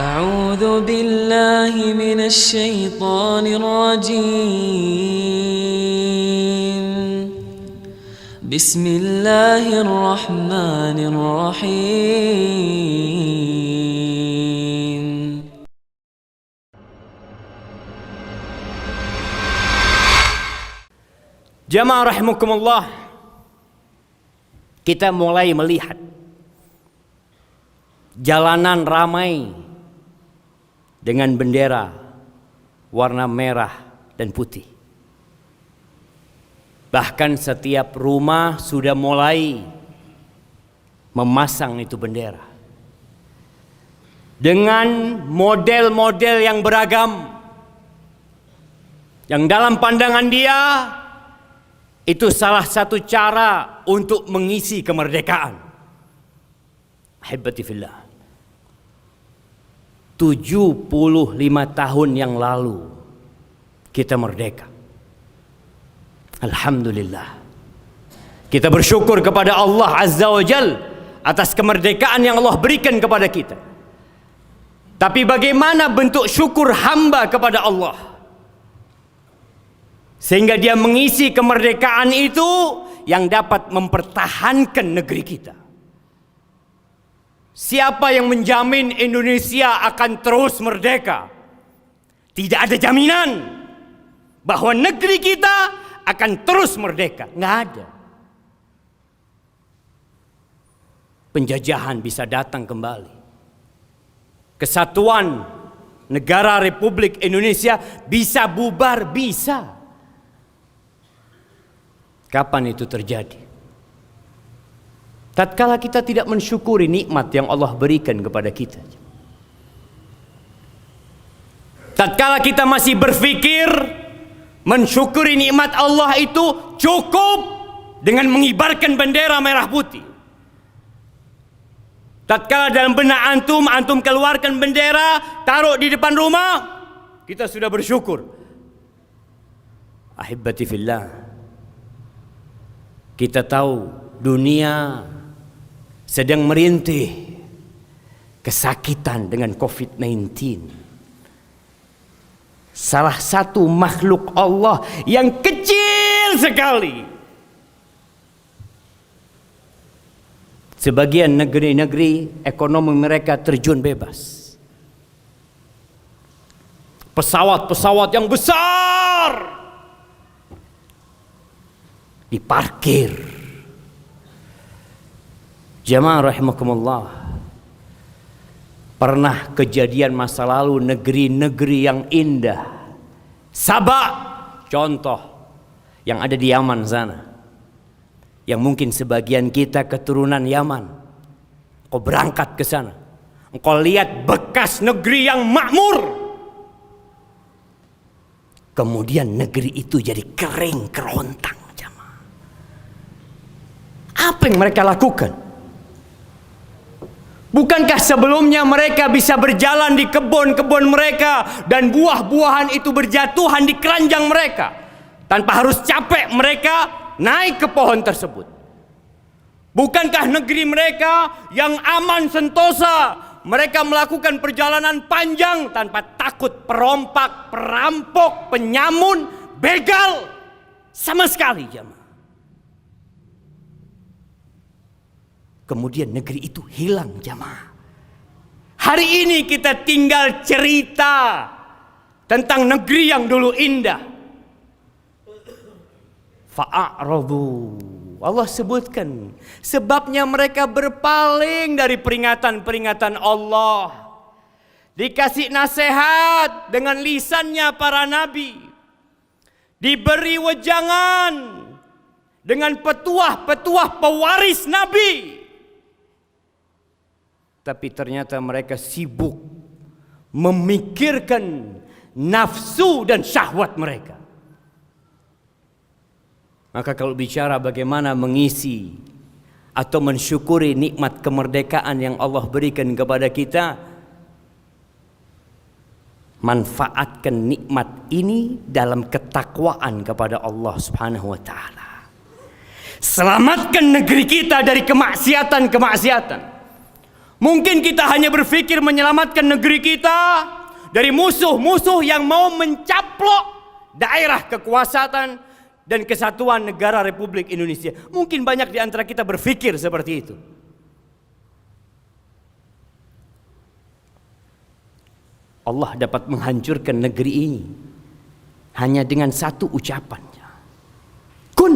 أعوذ بالله من الشيطان الرجيم بسم الله الرحمن الرحيم Jamaah rahimakumullah, kita mulai melihat jalanan ramai dengan bendera warna merah dan putih. Bahkan setiap rumah sudah mulai memasang itu bendera dengan model-model yang beragam, yang dalam pandangan dia itu salah satu cara untuk mengisi kemerdekaan. Ahibati fillah, 75 tahun yang lalu kita merdeka. Alhamdulillah. Kita bersyukur kepada Allah Azza wa Jal atas kemerdekaan yang Allah berikan kepada kita. Tapi bagaimana bentuk syukur hamba kepada Allah sehingga dia mengisi kemerdekaan itu yang dapat mempertahankan negeri kita? Siapa yang menjamin Indonesia akan terus merdeka? Tidak ada jaminan bahwa negeri kita akan terus merdeka. Nggak ada. Penjajahan bisa datang kembali. Kesatuan negara Republik Indonesia bisa bubar, bisa. Kapan itu terjadi? Tatkala kita tidak mensyukuri nikmat yang Allah berikan kepada kita. Tatkala kita masih berpikir mensyukuri nikmat Allah itu cukup dengan mengibarkan bendera merah putih. Tatkala dalam benak antum keluarkan bendera, taruh di depan rumah, kita sudah bersyukur. Ahibati fillah, kita tahu dunia sedang merintih kesakitan dengan COVID-19. Salah satu makhluk Allah yang kecil sekali. Sebagian negeri-negeri ekonomi mereka terjun bebas. Pesawat-pesawat yang besar diparkir. Jamaah rahimakumullah, pernah kejadian masa lalu negeri-negeri yang indah. Sabah, contoh yang ada di Yaman sana, yang mungkin sebagian kita keturunan Yaman. Kau berangkat ke sana, engkau lihat bekas negeri yang makmur. Kemudian negeri itu jadi kering kerontang. Apa yang mereka lakukan? Bukankah sebelumnya mereka bisa berjalan di kebun-kebun mereka dan buah-buahan itu berjatuhan di keranjang mereka tanpa harus capek mereka naik ke pohon tersebut? Bukankah negeri mereka yang aman sentosa mereka melakukan perjalanan panjang tanpa takut perompak, perampok, penyamun, begal sama sekali, jemaah? Kemudian negeri itu hilang, jamaah. Hari ini kita tinggal cerita tentang negeri yang dulu indah. Fa'aradu. Allah sebutkan sebabnya mereka berpaling dari peringatan-peringatan Allah. Dikasih nasihat dengan lisannya para nabi. Diberi wejangan dengan petuah-petuah pewaris nabi. Tapi ternyata mereka sibuk memikirkan nafsu dan syahwat mereka. Maka kalau bicara bagaimana mengisi atau mensyukuri nikmat kemerdekaan yang Allah berikan kepada kita, manfaatkan nikmat ini dalam ketakwaan kepada Allah Subhanahu wa taala. Selamatkan negeri kita dari kemaksiatan-kemaksiatan. Mungkin kita hanya berpikir menyelamatkan negeri kita dari musuh-musuh yang mau mencaplok daerah kekuasaan dan kesatuan negara Republik Indonesia. Mungkin banyak di antara kita berpikir seperti itu. Allah dapat menghancurkan negeri ini hanya dengan satu ucapannya. Kun.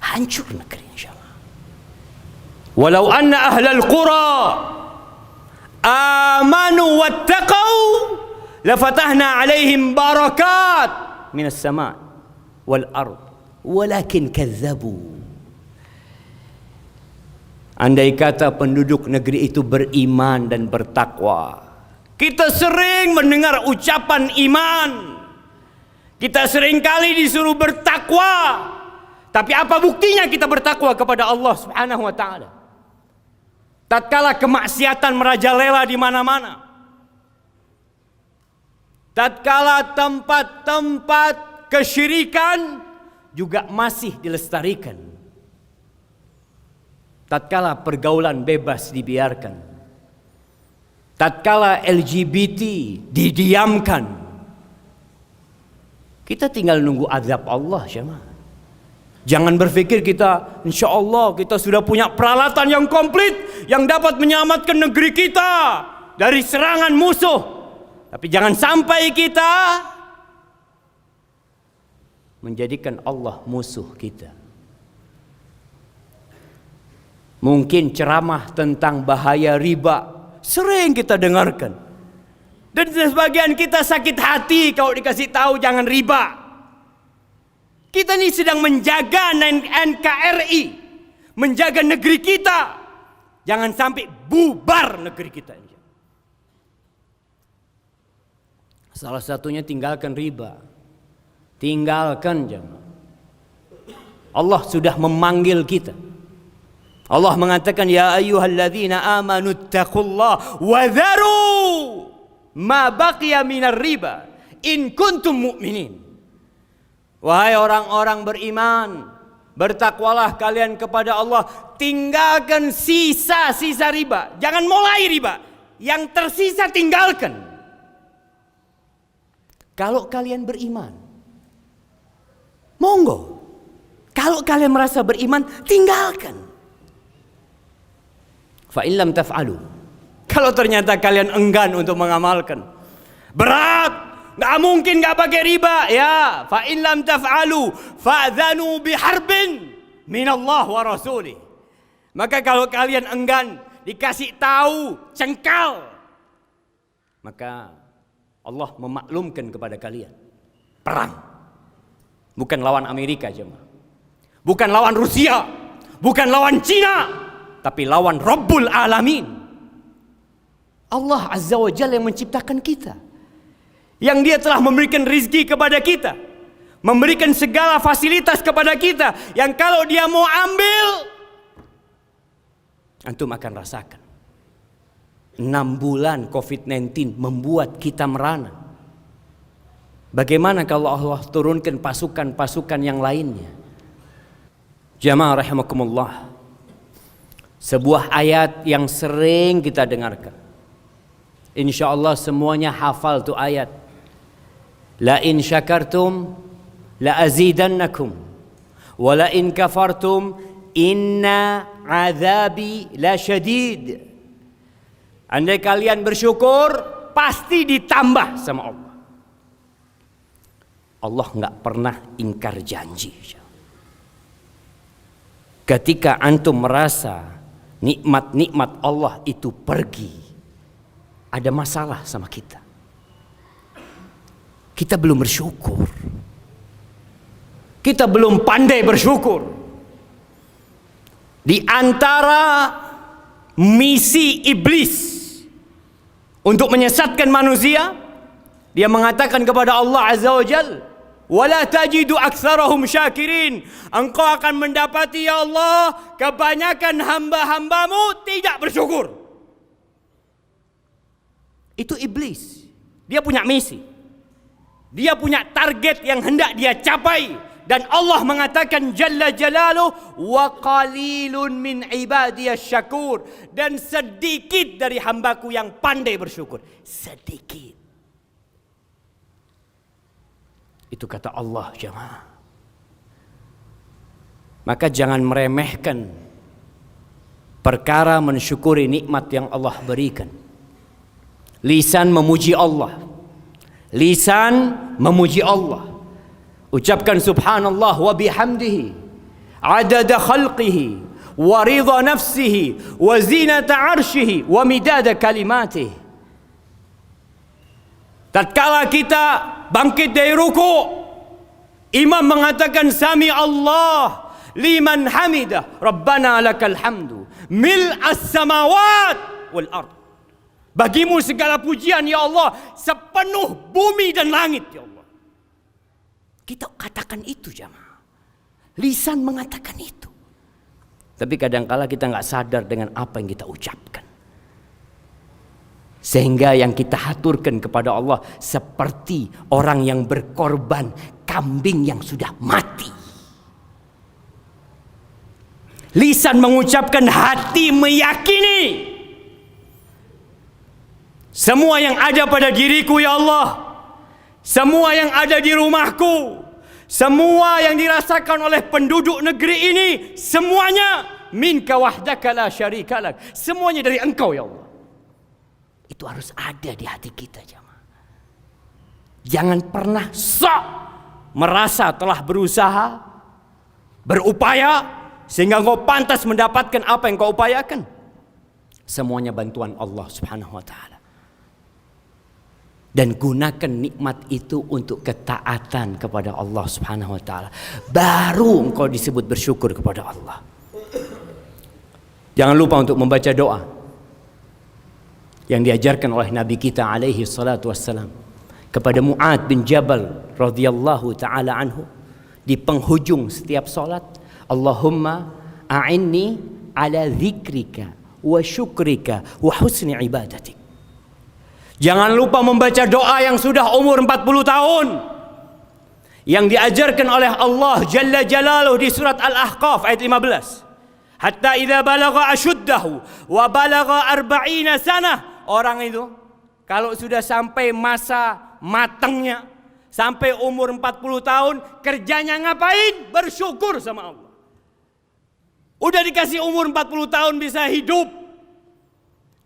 Hancur negeri insyaallah. Walau anna ahlal qura amanu wattaqau lafatahna alaihim barakat minas sama' wal ard walakin kazzabu. Andai kata penduduk negeri itu beriman dan bertakwa. Kita sering mendengar ucapan iman. Kita sering kali disuruh bertakwa. Tapi apa buktinya kita bertakwa kepada Allah Subhanahu wa taala? Tatkala kemaksiatan merajalela di mana-mana. Tatkala tempat-tempat kesyirikan juga masih dilestarikan. Tatkala pergaulan bebas dibiarkan. Tatkala LGBT didiamkan. Kita tinggal nunggu azab Allah, jemaah. Jangan berpikir kita, insya Allah kita sudah punya peralatan yang komplit yang dapat menyelamatkan negeri kita dari serangan musuh. Tapi jangan sampai kita menjadikan Allah musuh kita. Mungkin ceramah tentang bahaya riba sering kita dengarkan. Dan sebagian kita sakit hati kalau dikasih tahu jangan riba. Kita ini sedang menjaga NKRI, menjaga negeri kita. Jangan sampai bubar negeri kita. Salah satunya tinggalkan riba. Tinggalkan jemaah. Allah sudah memanggil kita. Allah mengatakan ya ayyuhalladzina amanu taqullaha wa dharu ma baqiya minar riba in kuntum mu'minin. Wahai orang-orang beriman, bertakwalah kalian kepada Allah, tinggalkan sisa-sisa riba. Jangan mulai riba, yang tersisa tinggalkan. Kalau kalian beriman, monggo. Kalau kalian merasa beriman, tinggalkan. Fa in lam taf'alu. Kalau ternyata kalian enggan untuk mengamalkan, berat, nggak mungkin nggak pakai riba, ya. Fa in lam taf'alu fa'dzanu biharbin minallah wa rasulih. Maka kalau kalian enggan dikasih tahu, cengkal, maka Allah memaklumkan kepada kalian perang. Bukan lawan Amerika, jemaah. Bukan lawan Rusia, bukan lawan Cina, tapi lawan Rabbul Alamin. Allah Azza wa Jalla yang menciptakan kita. Yang dia telah memberikan rizki kepada kita, memberikan segala fasilitas kepada kita, yang kalau dia mau ambil, antum akan rasakan. 6 bulan COVID-19 membuat kita merana. Bagaimana kalau Allah turunkan pasukan-pasukan yang lainnya? Jamaah rahimakumullah, sebuah ayat yang sering kita dengarkan. Insya Allah semuanya hafal tuh ayat. La in syakartum la azidannakum wa la in kafartum inna azabi la syadid. Andai kalian bersyukur pasti ditambah sama Allah. Allah enggak pernah ingkar janji. Ketika antum merasa nikmat-nikmat Allah itu pergi, ada masalah sama kita. Kita belum bersyukur. Kita belum pandai bersyukur. Di antara misi iblis untuk menyesatkan manusia, dia mengatakan kepada Allah Azza wa Jalla, "Wala tajidu aktsarahum syakirin." Engkau akan mendapati ya Allah, kebanyakan hamba-hambamu tidak bersyukur. Itu iblis. Dia punya misi. Dia punya target yang hendak dia capai Dan Allah mengatakan Jalla Jalaluh, wa qalilun min ibadiyas syakur, dan sedikit dari hambaku yang pandai bersyukur. Sedikit. Itu kata Allah, jemaah. Maka jangan meremehkan perkara mensyukuri nikmat yang Allah berikan. Lisan memuji Allah. Lisan memuji Allah. Ucapkan subhanallah wa bihamdihi adada khalqihi wa ridha nafsihi wa zinata arshihi wa midada kalimatih. Tatkala kita bangkit dari ruku, imam mengatakan sami Allah liman hamidah rabbana lakal hamdu mil as-samawat wal ard. Bagimu segala pujian ya Allah sepenuh bumi dan langit ya Allah. Kita katakan itu jamaah. Lisan mengatakan itu. Tapi kadangkala kita nggak sadar dengan apa yang kita ucapkan. Sehingga yang kita haturkan kepada Allah seperti orang yang berkorban kambing yang sudah mati. Lisan mengucapkan, hati meyakini. Semua yang ada pada diriku ya Allah, semua yang ada di rumahku, semua yang dirasakan oleh penduduk negeri ini, semuanya minka wahdaka la syarikalak. Semuanya dari Engkau ya Allah. Itu harus ada di hati kita jemaah. Jangan pernah sok merasa telah berusaha, berupaya sehingga engkau pantas mendapatkan apa yang kau upayakan. Semuanya bantuan Allah Subhanahu wa taala. Dan gunakan nikmat itu untuk ketaatan kepada Allah Subhanahu wa taala. Baru engkau disebut bersyukur kepada Allah. Jangan lupa untuk membaca doa yang diajarkan oleh Nabi kita alaihi salatu wassalam kepada Mu'ad bin Jabal radhiyallahu taala anhu di penghujung setiap salat, Allahumma a'inni ala dzikrika wa syukrika wa husni ibadatik. Jangan lupa membaca doa yang sudah umur 40 tahun yang diajarkan oleh Allah Jalla Jalaluh di surat Al-Ahqaf ayat 15. Hatta idza balagha ashuddahu wa balagha 40 sanah. Orang itu kalau sudah sampai masa matangnya, sampai umur 40 tahun, kerjanya ngapain? Bersyukur sama Allah. Udah dikasih umur 40 tahun bisa hidup.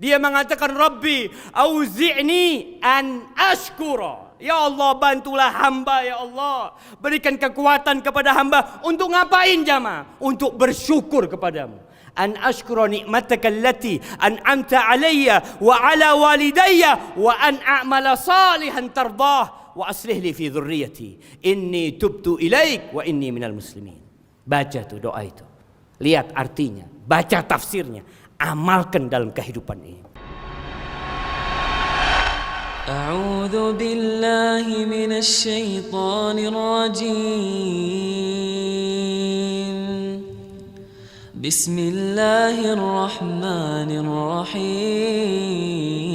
Dia mengatakan, Rabbi auzi'ni an ashkura. Ya Allah, bantulah hamba ya Allah. Berikan kekuatan kepada hamba. Untuk ngapain jamaah? Untuk bersyukur kepadamu. An ashkura ni'mataka allati an'amta alayya wa ala walidayya wa an a'mala salihan tardah wa aslih li fi dhurriyyati inni tubtu ilaik wa inni minal muslimin. Baca tuh doa itu. Lihat artinya, baca tafsirnya, amalkan dalam kehidupan ini. A'udzu billahi minasy syaithanir rajim. Bismillahirrahmanirrahim.